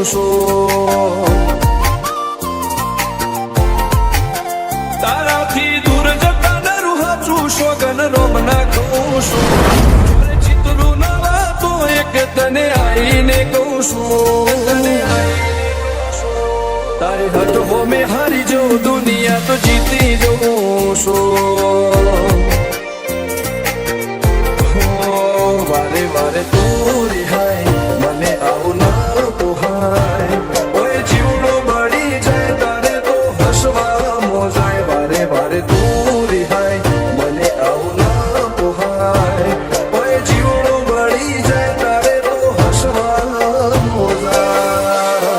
છું તારાથી દૂર જતા ડરું હાચું સોગન રોમ નાખું છું ચિતરું નવા તો એક તને આઈને કહું છું તારી હટ હો મેં હારી જો દુનિયા તો જીતી જવું છું વારે વારે તું રિહાય મને આવું ના પોહાય ઓય જીવડો બળી જાય તારે તો હસવા મોજાય વારે વારે તું રિહાય મને આવું ના પોહાય ઓય જીવડો બળી જાય તારે તો હસવા મોજાય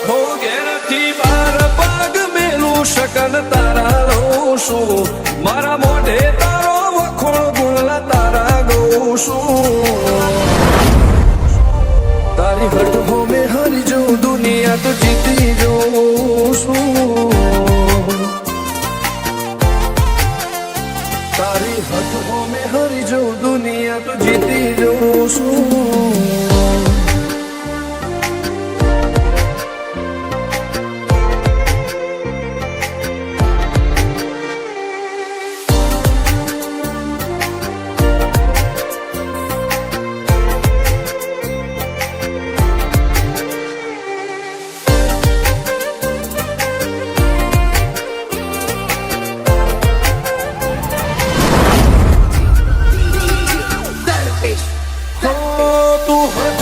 હો ઘેરથી બાર પાગ મેલું શકન તારા રહું છું મારા મોઢે તારો વખોણ ગુણલા તારા ગઉં છું તારી હટ હો મેં હારી જઉં દુનિયા તો જીતી જઉં છું તારી હટ હો મેં હારી જઉં દુનિયા તો જીતી જઉં છું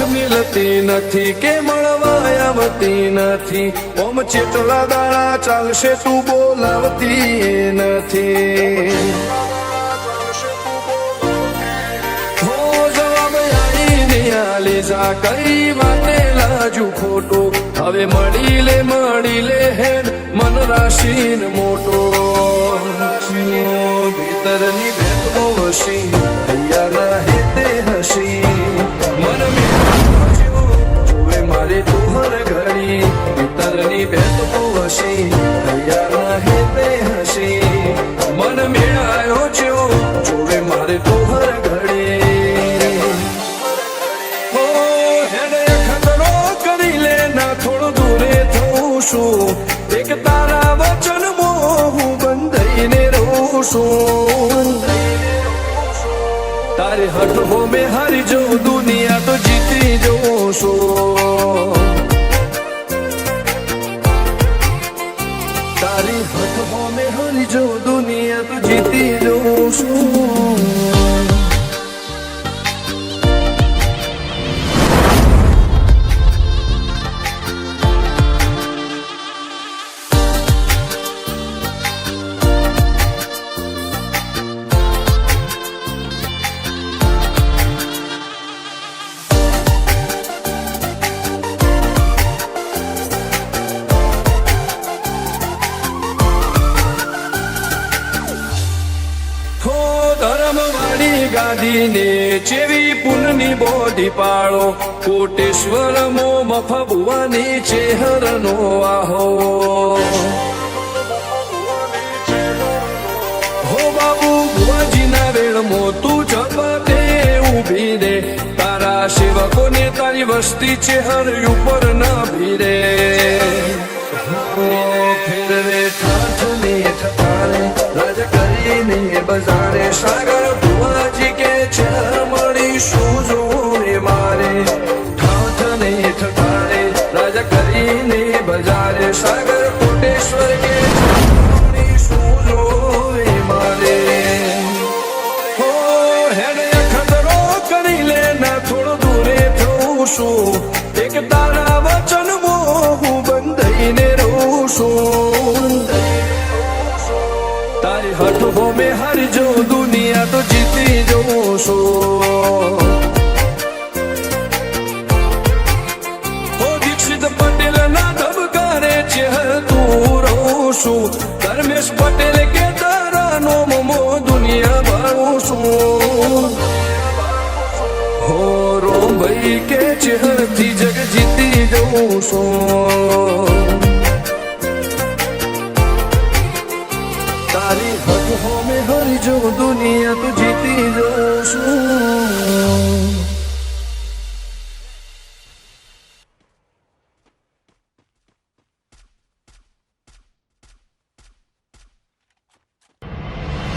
મિલતી નથી કે મળવા આવતી નથી ઓમ ચેટલા દાડા ચાલશે તું બોલાવતી નથી હો જવાબ આઈને આલે જા કઈ વાતે લાજુ ખોટું હવે મળી લે હેડ મન રાશિન મોટો ભીતરની ભેટો હસી તૈયાર રહે તે હસી મન મારે તુમર ઘડી ભીતરની ભેટ તો હસી તૈયાર રહે તે હસી મન મેળાયો છો જોવે મારે તુમર ઘડી હો હેડે ખતરો કરી લે ના થોડું દૂરે થઉં છું એક તારા વચન હું બંધાઈને રહું છું તારે હટ હો મેં હારી જઉં દુનિયા તો જીતી જઉં છું તારી હટ હો મેં હારી જઉં દુનિયા તો જીતી જઉં છું ધર્મવાળી ગાદીને ચેવી પુનની બોધી પાળો કોટેશ્વર મો મફબુવાની ચેહરનો આહો હો બાબુ બુવાજીના વેળમો તું ઝપાટે ઊભી રે તારા સેવકોને તારી વસ્તી ચેહર ઉપર ના ભીરે ફેરવે ઠાઠને ઠઠારે રાજ કરીને બજારે સાગર ભુવાજી કે છે મળીશું જોરે મારે ઠાઠને ઠઠારે રાજ કરીને બજારે સાગર કોટેશ્વર કે મળીશું જોરે મારે હો હેડે ખતરો કરી લે ના થોડું દૂરે થઉં છું એક તારા વચન હું બંધાઈને રહું છું તારી હટ હો મેં હારી જઉં દુનિયા તો જીતી જઉં છું હો દીક્ષિત પટેલ ના ધબકારે છે તું રહું છું ધર્મેશ પટેલ કે તારા નો મમો દુનિયા ભાવું છું હો રોમ ભાઈ કે છે થી જગ જીતી જઉં છું